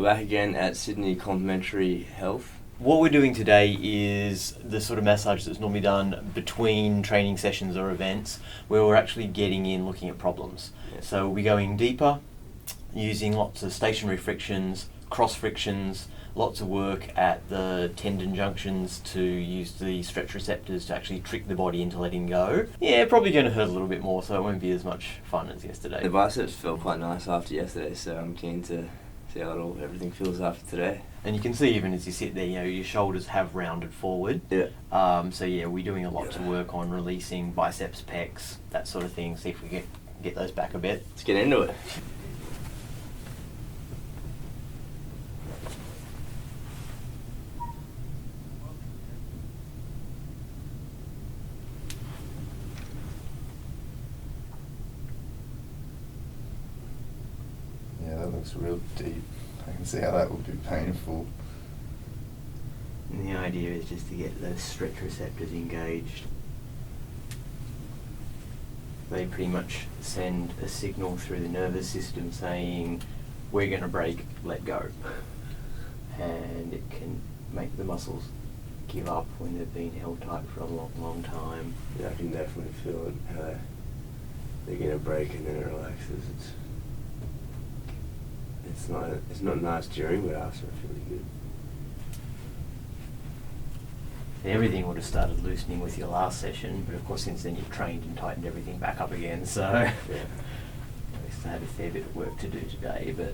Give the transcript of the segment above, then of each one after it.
We're back again at Sydney Complementary Health. What we're doing today is the sort of massage that's normally done between training sessions or events, where we're actually getting in looking at problems. Yeah. So we're going deeper, using lots of stationary frictions, cross frictions, lots of work at the tendon junctions to use the stretch receptors to actually trick the body into letting go. Yeah, probably going to hurt a little bit more, so it won't be as much fun as yesterday. The biceps felt quite nice after yesterday, so I'm keen to see how everything feels after today. And you can see even as you sit there, your shoulders have rounded forward. Yeah. So we're doing a lot to work on releasing biceps, pecs, that sort of thing. See if we get those back a bit. Let's get into it. Yeah, that looks real deep. I can see how that would be painful. And the idea is just to get those stretch receptors engaged. They pretty much send a signal through the nervous system saying, we're going to break, let go. And it can make the muscles give up when they've been held tight for a long, long time. Yeah, I can definitely feel it, how they're going to break and then it relaxes. It's not nice during, but after I feel really good. Everything would have started loosening with your last session, but of course since then you've trained and tightened everything back up again, so Yeah. we still had a fair bit of work to do today, but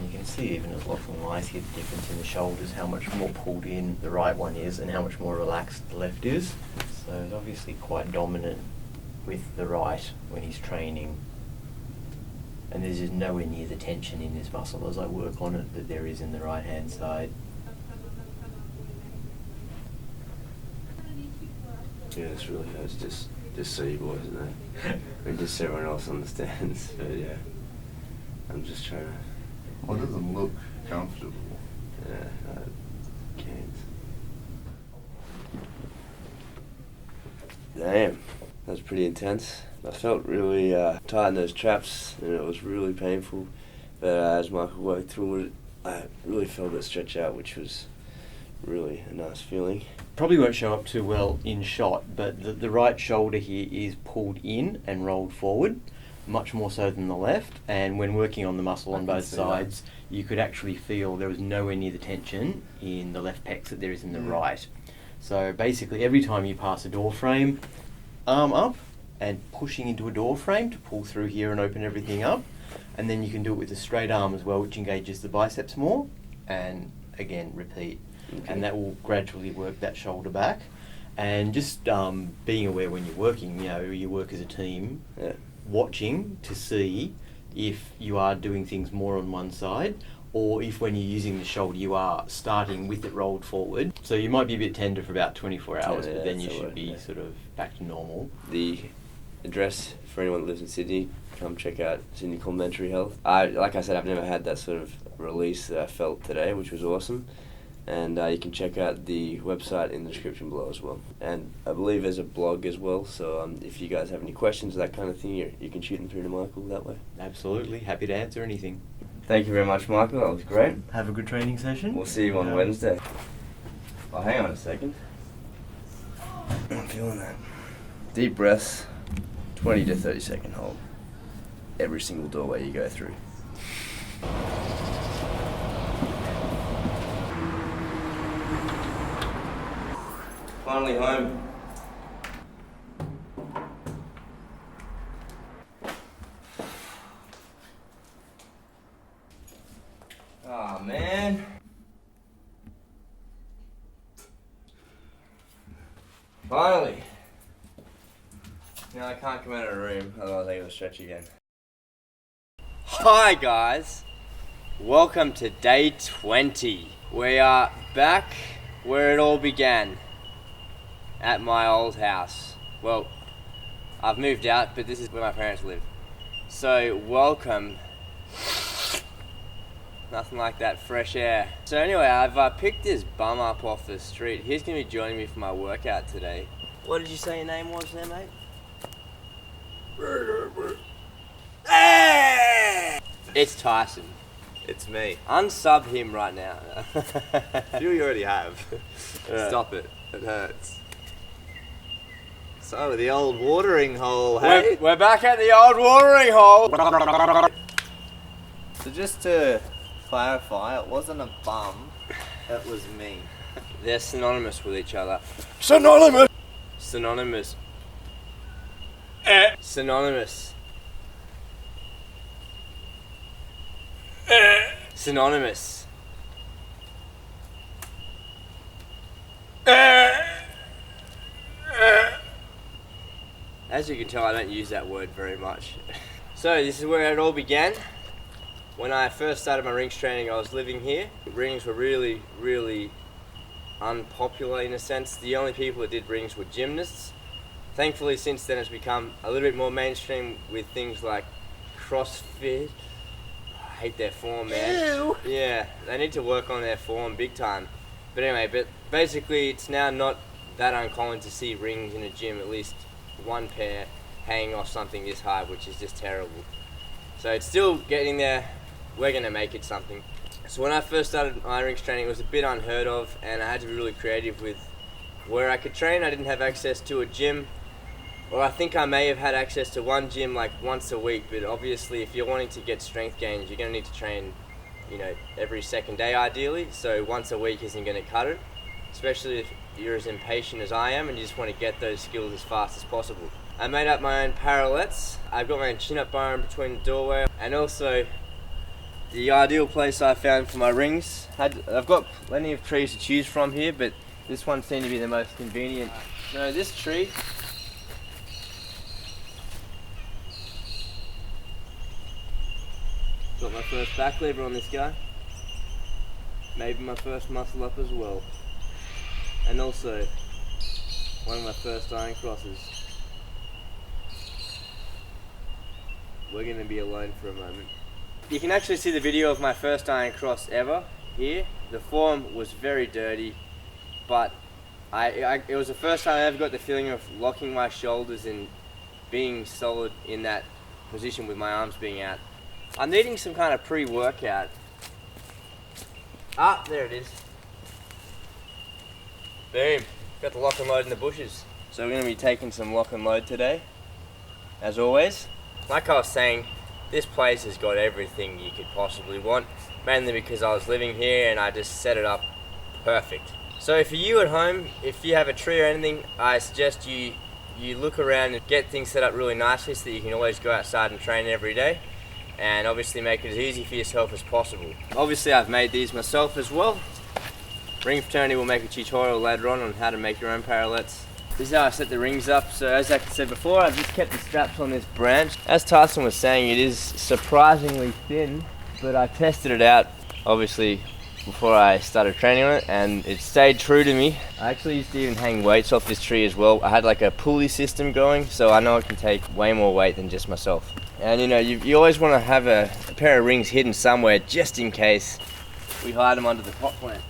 you can see even as Lachlan lies here the difference in the shoulders, how much more pulled in the right one is and how much more relaxed the left is. So he's obviously quite dominant with the right when he's training. And there's just nowhere near the tension in this muscle as I work on it that there is in the right hand side. Yeah, this really hurts just so you boys know. And just so everyone else understands. But yeah, I'm just trying to... Well, it doesn't look comfortable. Yeah, I can't. Damn, that was pretty intense. I felt really tight in those traps and it was really painful. But as Michael worked through it, I really felt it stretch out, which was really a nice feeling. Probably won't show up too well in shot, but the right shoulder here is pulled in and rolled forward, much more so than the left, and when working on the muscle on both sides, you could actually feel there was nowhere near the tension in the left pecs that there is in the right. So basically every time you pass a door frame, arm up and pushing into a door frame to pull through here and open everything up, and then you can do it with a straight arm as well, which engages the biceps more, and again repeat. Okay. And that will gradually work that shoulder back. And just being aware when you're working, you work as a team, Yeah. watching to see if you are doing things more on one side or if when you're using the shoulder you are starting with it rolled forward. So you might be a bit tender for about 24 hours, Yeah, but then you that's the should word, be yeah. sort of back to normal. The address for anyone that lives in Sydney, come check out Sydney Complementary Health. Like I said, I've never had that sort of release that I felt today, which was awesome. And you can check out the website in the description below as well. And I believe there's a blog as well, so if you guys have any questions, that kind of thing, you can shoot them through to Michael that way. Absolutely, happy to answer anything. Thank you very much, Michael. That was great. Have a good training session. We'll see you on Wednesday. Oh, hang on a second. I'm feeling that. Deep breaths, 20 to 30 second hold. Every single doorway you go through. Finally home. Aw, man. Finally. Now I can't come out of the room, otherwise I gotta stretch again. Hi guys. Welcome to day 20. We are back where it all began. At my old house. Well, I've moved out, but this is where my parents live. So welcome. Nothing like that fresh air. So anyway, I've picked this bum up off the street. He's gonna be joining me for my workout today. What did you say your name was there, mate? It's Tyson. It's me. Unsub him right now. You already have. Yeah. Stop it. It hurts. So, the old watering hole, hey? We're back at the old watering hole. So just to clarify, it wasn't a bum, it was me. They're synonymous with each other. Synonymous! Synonymous. Synonymous. Synonymous. As you can tell, I don't use that word very much. So this is where it all began. When I first started my rings training, I was living here. Rings were really, really unpopular in a sense. The only people that did rings were gymnasts. Thankfully, since then, it's become a little bit more mainstream with things like CrossFit. I hate their form, man. Ew. Yeah, they need to work on their form big time. But anyway, basically, it's now not that uncommon to see rings in a gym, at least one pair hanging off something this high, which is just terrible. So it's still getting there. We're gonna make it something. So when I first started my rings training, it was a bit unheard of, and I had to be really creative with where I could train. I didn't have access to a gym, or I think I may have had access to one gym like once a week, but obviously if you're wanting to get strength gains, you're gonna need to train, every second day ideally. So once a week isn't gonna cut it, especially if you're as impatient as I am and you just want to get those skills as fast as possible. I made up my own parallettes. I've got my own chin-up bar in between the doorway, and also the ideal place I found for my rings. I've got plenty of trees to choose from here, but this one seemed to be the most convenient. No, this tree. Got my first back lever on this guy. Maybe my first muscle up as well. And also one of my first iron crosses. We're going to be alone for a moment. You can actually see the video of my first iron cross ever here. The form was very dirty, but it was the first time I ever got the feeling of locking my shoulders and being solid in that position with my arms being out. I'm needing some kind of pre-workout. Ah, there it is. Boom. Got the lock and load in the bushes. So we're going to be taking some lock and load today, as always. Like I was saying, this place has got everything you could possibly want, mainly because I was living here and I just set it up perfect. So for you at home, if you have a tree or anything, I suggest you look around and get things set up really nicely so that you can always go outside and train every day, and obviously make it as easy for yourself as possible. Obviously I've made these myself as well. Ring Fraternity will make a tutorial later on how to make your own parallettes. This is how I set the rings up. So as I said before, I've just kept the straps on this branch. As Tyson was saying, it is surprisingly thin, but I tested it out obviously before I started training on it, and it stayed true to me. I actually used to even hang weights off this tree as well. I had like a pulley system going, so I know I can take way more weight than just myself. And you always want to have a pair of rings hidden somewhere just in case. We hide them under the pot plant.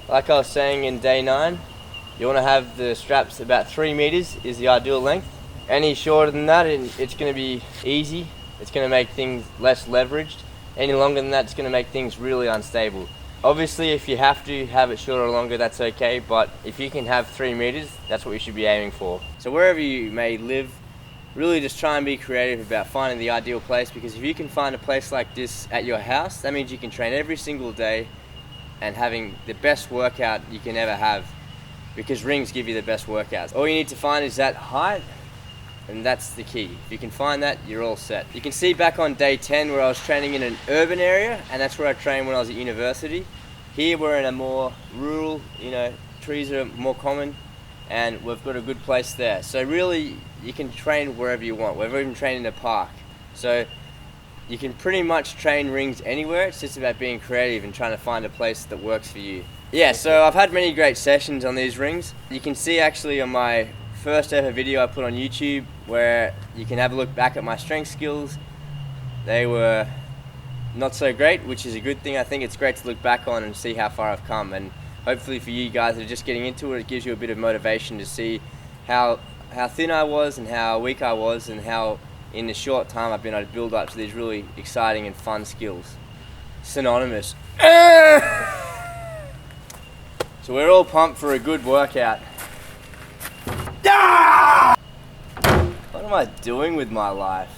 Like I was saying in day 9, you want to have the straps about 3 meters is the ideal length. Any shorter than that, it's going to be easy. It's going to make things less leveraged. Any longer than that, it's going to make things really unstable. Obviously, if you have to have it shorter or longer, that's okay, but if you can have 3 meters, that's what you should be aiming for. So wherever you may live, really just try and be creative about finding the ideal place, because if you can find a place like this at your house, that means you can train every single day and having the best workout you can ever have, because rings give you the best workouts. All you need to find is that height, and that's the key. If you can find that, you're all set. You can see back on day 10 where I was training in an urban area, and that's where I trained when I was at university. Here we're in a more rural, trees are more common, and we've got a good place there. So really, you can train wherever you want. We've even trained in a park. So you can pretty much train rings anywhere. It's just about being creative and trying to find a place that works for you. Yeah, so I've had many great sessions on these rings. You can see actually on my first ever video I put on YouTube where you can have a look back at my strength skills. They were not so great, which is a good thing. I think it's great to look back on and see how far I've come, and hopefully for you guys that are just getting into it, it gives you a bit of motivation to see how thin I was and how weak I was and how in a short time I've been able to build up to these really exciting and fun skills. Synonymous. So we're all pumped for a good workout. What am I doing with my life?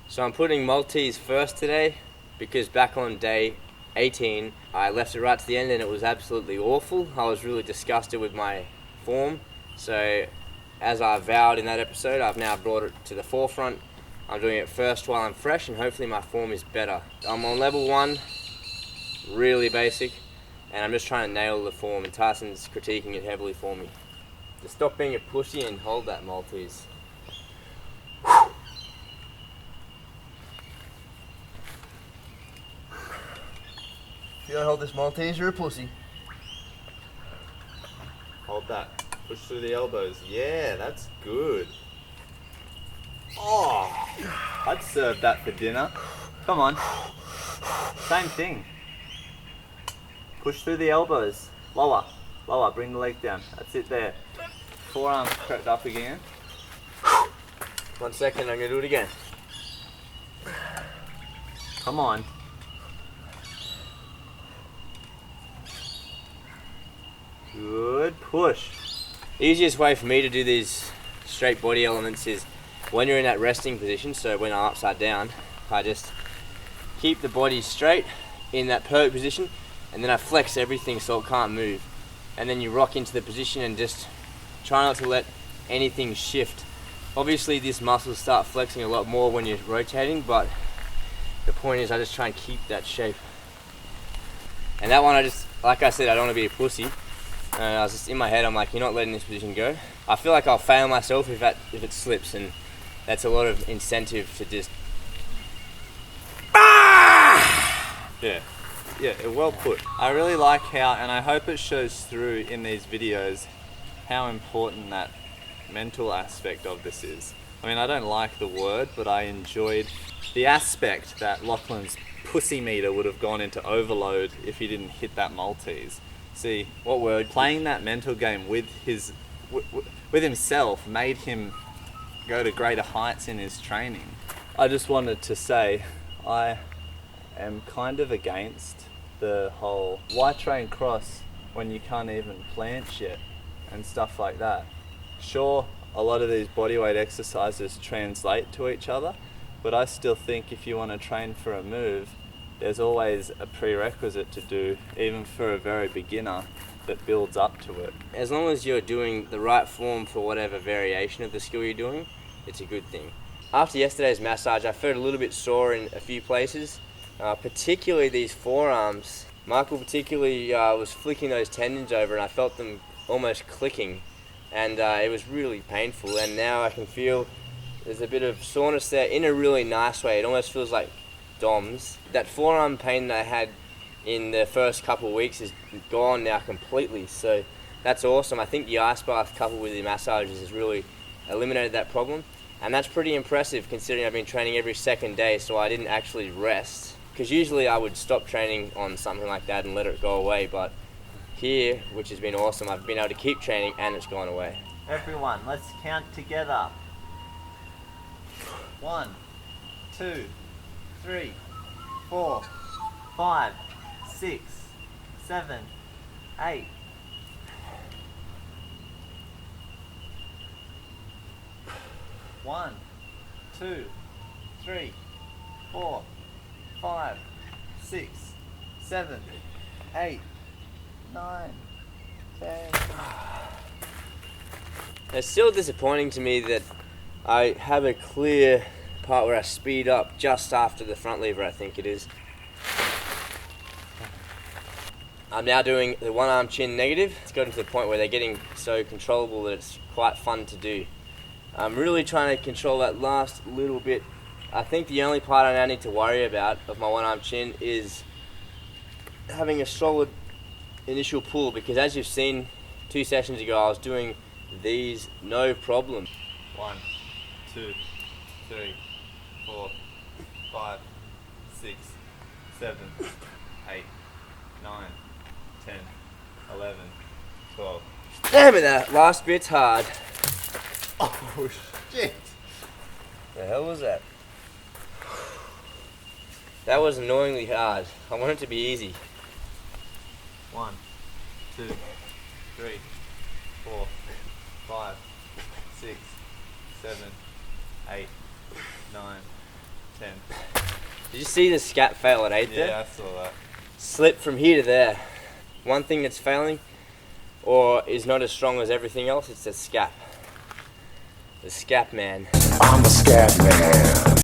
So I'm putting Maltese first today because back on day 18 I left it right to the end and it was absolutely awful. I was really disgusted with my form. So as I vowed in that episode, I've now brought it to the forefront. I'm doing it first while I'm fresh and hopefully my form is better. I'm on level 1, really basic, and I'm just trying to nail the form, and Tyson's critiquing it heavily for me. Just stop being a pussy and hold that Maltese. If you don't hold this Maltese, you're a pussy. Hold that. Push through the elbows. Yeah, that's good. Oh, I'd serve that for dinner. Come on. Same thing. Push through the elbows. Lower. Lower. Bring the leg down. That's it there. Forearms crept up again. 1 second, I'm going to do it again. Come on. Good push. The easiest way for me to do these straight body elements is when you're in that resting position, so when I'm upside down, I just keep the body straight in that perfect position and then I flex everything so it can't move. And then you rock into the position and just try not to let anything shift. Obviously these muscles start flexing a lot more when you're rotating, but the point is I just try and keep that shape. And that one I just, like I said, I don't want to be a pussy. I was just in my head, I'm like, you're not letting this position go. I feel like I'll fail myself if it slips, and that's a lot of incentive to just... Yeah, well put. I really like how, and I hope it shows through in these videos, how important that mental aspect of this is. I mean, I don't like the word, but I enjoyed the aspect that Lachlan's pussy meter would have gone into overload if he didn't hit that Maltese. See, What word? playing that mental game with with himself made him go to greater heights in his training. I just wanted to say I am kind of against the whole why train cross when you can't even planche yet and stuff like that. Sure, a lot of these bodyweight exercises translate to each other, but I still think if you want to train for a move, there's always a prerequisite to do, even for a very beginner, that builds up to it. As long as you're doing the right form for whatever variation of the skill you're doing, it's a good thing. After yesterday's massage, I felt a little bit sore in a few places, particularly these forearms. Michael particularly was flicking those tendons over and I felt them almost clicking, and it was really painful, and now I can feel there's a bit of soreness there in a really nice way. It almost feels like DOMS. That forearm pain that I had in the first couple of weeks is gone now completely, so that's awesome. I think the ice bath coupled with the massages has really eliminated that problem, and that's pretty impressive considering I've been training every second day, so I didn't actually rest, because usually I would stop training on something like that and let it go away, but here, which has been awesome, I've been able to keep training and it's gone away. Everyone, let's count together. 1, 2, 3, 4, 5, 6, 7, 8. One, 2, 3, 4, 5, 6, 7, 8, 9, 10. It's still disappointing to me that I have a clear part where I speed up just after the front lever, I think it is. I'm now doing the one arm chin negative. It's gotten to the point where they're getting so controllable that it's quite fun to do. I'm really trying to control that last little bit. I think the only part I now need to worry about of my one arm chin is having a solid initial pull, because as you've seen 2 sessions ago, I was doing these no problem. 1, 2, 3, 4, 5, 6, 7, 8, 9, 10, 11, 12. Damn it, that last bit's hard. Oh shit! The hell was that? That was annoyingly hard. I want it to be easy. 1, 2, 3, 4, 5, 6, 7, 8, 9, 10. Did you see the scat fail at 8 there? Yeah, I saw that. Slip from here to there. One thing that's failing or is not as strong as everything else, it's the scap. The scap man. I'm a scat man.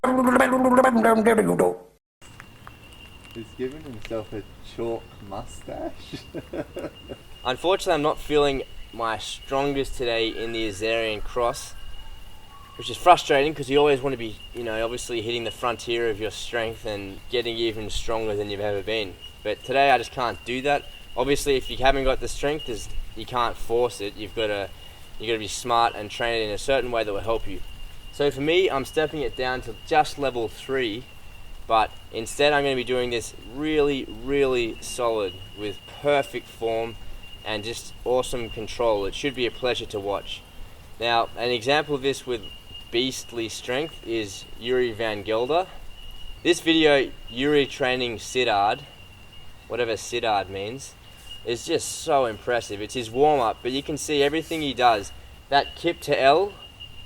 He's given himself a chalk mustache. Unfortunately, I'm not feeling my strongest today in the Azarian cross, which is frustrating because you always want to be, obviously hitting the frontier of your strength and getting even stronger than you've ever been. But today I just can't do that. Obviously, if you haven't got the strength, you can't force it. You've got to be smart and train it in a certain way that will help you. So for me, I'm stepping it down to just level 3, but instead I'm going to be doing this really, really solid with perfect form and just awesome control. It should be a pleasure to watch. Now, an example of this with beastly strength is Yuri Van Gelder. This video, Yuri training Siddhard, whatever Siddhard means, is just so impressive. It's his warm-up, but you can see everything he does. That kip to L,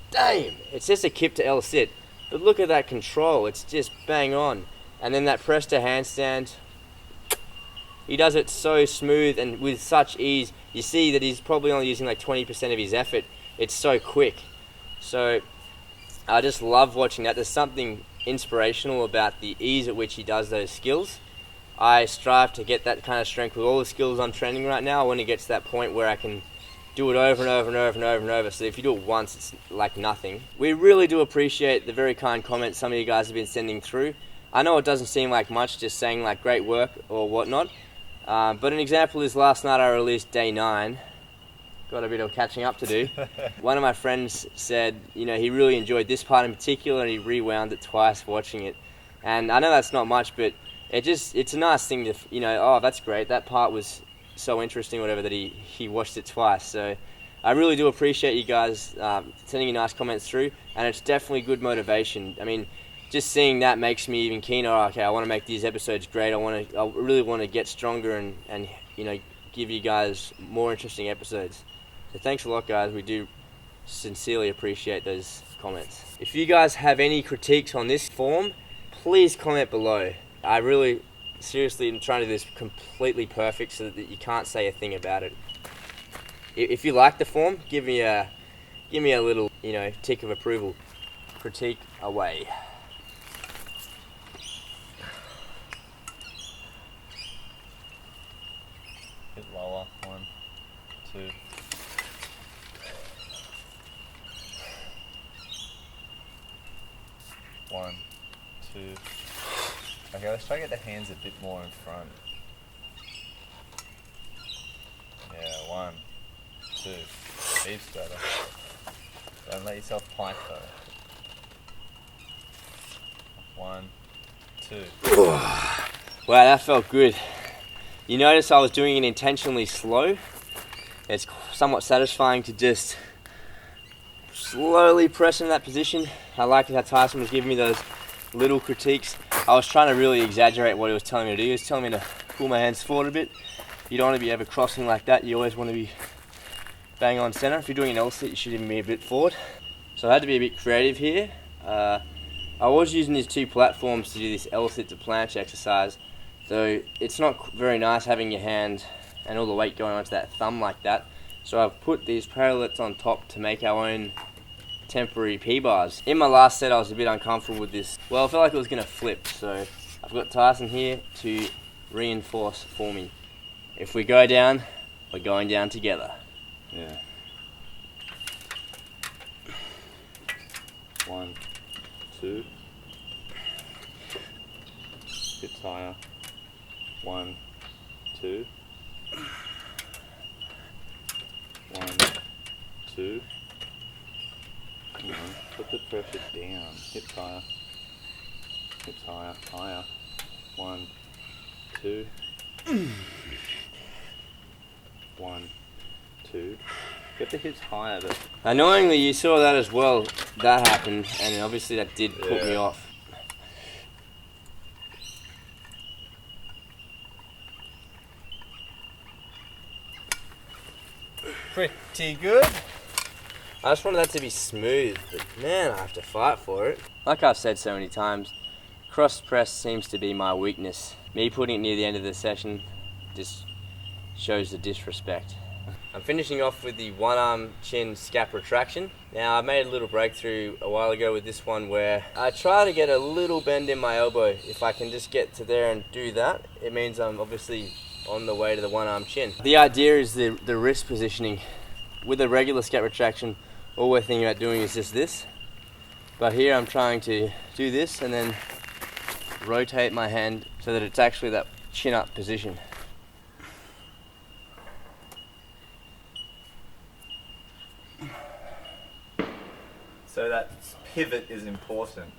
damn, it's just a kip to L sit. But look at that control, it's just bang on. And then that press to handstand, he does it so smooth and with such ease. You see that he's probably only using like 20% of his effort. It's so quick. So I just love watching that. There's something inspirational about the ease at which he does those skills. I strive to get that kind of strength with all the skills I'm training right now. I want to get to that point where I can do it over and over and over and over and over. So if you do it once, it's like nothing. We really do appreciate the very kind comments some of you guys have been sending through. I know it doesn't seem like much, just saying like great work or whatnot. But an example is last night I released day 9. Got a bit of catching up to do. One of my friends said, he really enjoyed this part in particular and he rewound it twice watching it. And I know that's not much, but it's a nice thing to, oh, that's great. That part was so interesting, whatever, that he watched it twice. So I really do appreciate you guys sending you nice comments through, and it's definitely good motivation. I mean, just seeing that makes me even keener. Okay, I want to make these episodes great. I really want to get stronger and give you guys more interesting episodes. So thanks a lot, guys. We do sincerely appreciate those comments. If you guys have any critiques on this form, please comment below. I really, seriously, am trying to do this completely perfect so that you can't say a thing about it. If you like the form, give me a little, tick of approval. Critique away. Bit lower. 1, 2. One, 2. Okay, let's try to get the hands a bit more in front. Yeah, 1, 2. Heaps better. Don't let yourself pike though. 1, 2. Wow, that felt good. You notice I was doing it intentionally slow. It's somewhat satisfying to just slowly press in that position. I liked how Tyson was giving me those little critiques. I was trying to really exaggerate what he was telling me to do. He was telling me to pull my hands forward a bit. You don't want to be ever crossing like that. You always want to be bang on center. If you're doing an L-sit, you should even be a bit forward. So I had to be a bit creative here. I was using these 2 platforms to do this L-sit to planche exercise. So it's not very nice having your hand and all the weight going onto that thumb like that. So I've put these parallels on top to make our own temporary P-bars. In my last set I was a bit uncomfortable with this. Well, I felt like it was going to flip, so I've got Tyson here to reinforce for me. If we go down, we're going down together. Yeah. 1, 2. Bit higher. 1, 2. 1, 2. Come on, put the pressure down. Hips higher. Hips higher, higher. 1, 2. 1, 2. Get the hips higher, but Annoyingly, you saw that as well. That happened, and obviously that did put me Yeah. off. Pretty good. I just wanted that to be smooth, but man, I have to fight for it. Like I've said so many times, cross press seems to be my weakness. Me putting it near the end of the session just shows the disrespect. I'm finishing off with the one arm chin scap retraction. Now I made a little breakthrough a while ago with this one where I try to get a little bend in my elbow. If I can just get to there and do that, it means I'm obviously on the way to the one arm chin. The idea is the wrist positioning. With a regular scap retraction, all we're thinking about doing is just this. But here I'm trying to do this and then rotate my hand so that it's actually that chin up position. So that pivot is important.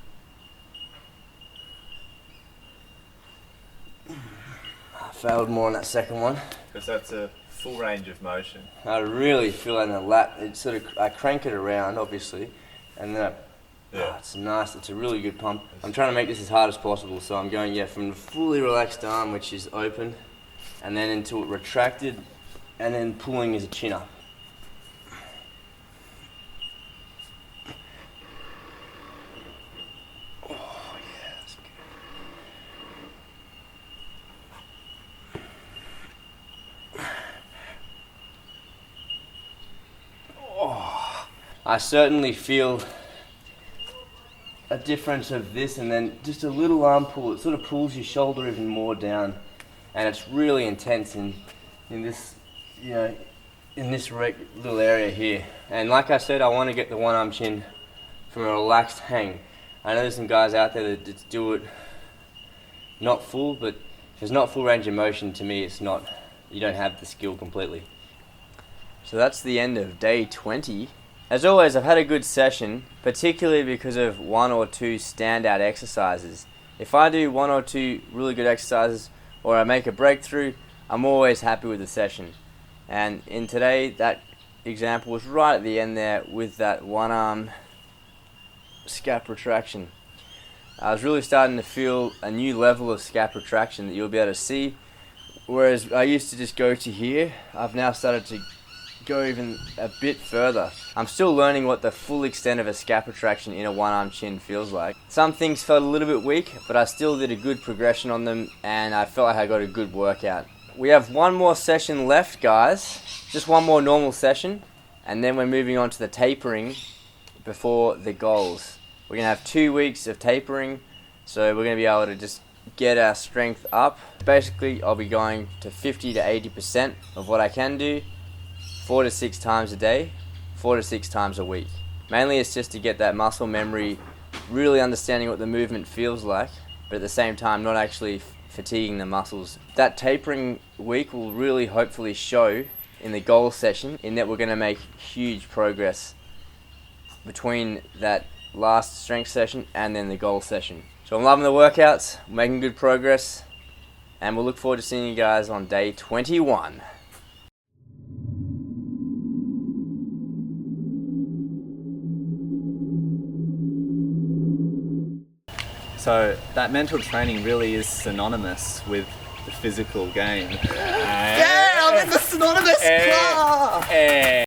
I failed more on that second one. Because that's a full range of motion. I really feel it in the lat. It sort of, I crank it around, obviously, and then it's nice. It's a really good pump. I'm trying to make this as hard as possible, so I'm going from the fully relaxed arm, which is open, and then into it retracted, and then pulling as a chin up. Oh yeah, that's good. I certainly feel a difference of this and then just a little arm pull. It sort of pulls your shoulder even more down, and it's really intense in this, in this little area here. And like I said, I want to get the one arm chin from a relaxed hang. I know there's some guys out there that just do it not full, but if it's not full range of motion, to me, it's not. You don't have the skill completely. So that's the end of day 20. As always, I've had a good session, particularly because of one or two standout exercises. If I do one or two really good exercises, or I make a breakthrough, I'm always happy with the session. And in today, that example was right at the end there with that one arm scap retraction. I was really starting to feel a new level of scap retraction that you'll be able to see. Whereas I used to just go to here, I've now started to go even a bit further. I'm still learning what the full extent of a scap retraction in a one arm chin feels like. Some things felt a little bit weak, but I still did a good progression on them, and I felt like I got a good workout. We have one more session left, guys. Just one more normal session, and then we're moving on to the tapering before the goals. We're going to have 2 weeks of tapering, so we're going to be able to just get our strength up. Basically, I'll be going to 50 to 80% of what I can do, 4 to 6 times a day, 4 to 6 times a week. Mainly it's just to get that muscle memory, really understanding what the movement feels like, but at the same time not actually fatiguing the muscles. That tapering week will really hopefully show in the goal session, in that we're going to make huge progress between that last strength session and then the goal session. So I'm loving the workouts, making good progress, and we'll look forward to seeing you guys on day 21. So that mental training really is synonymous with the physical game. Yeah, I'm in the synonymous club!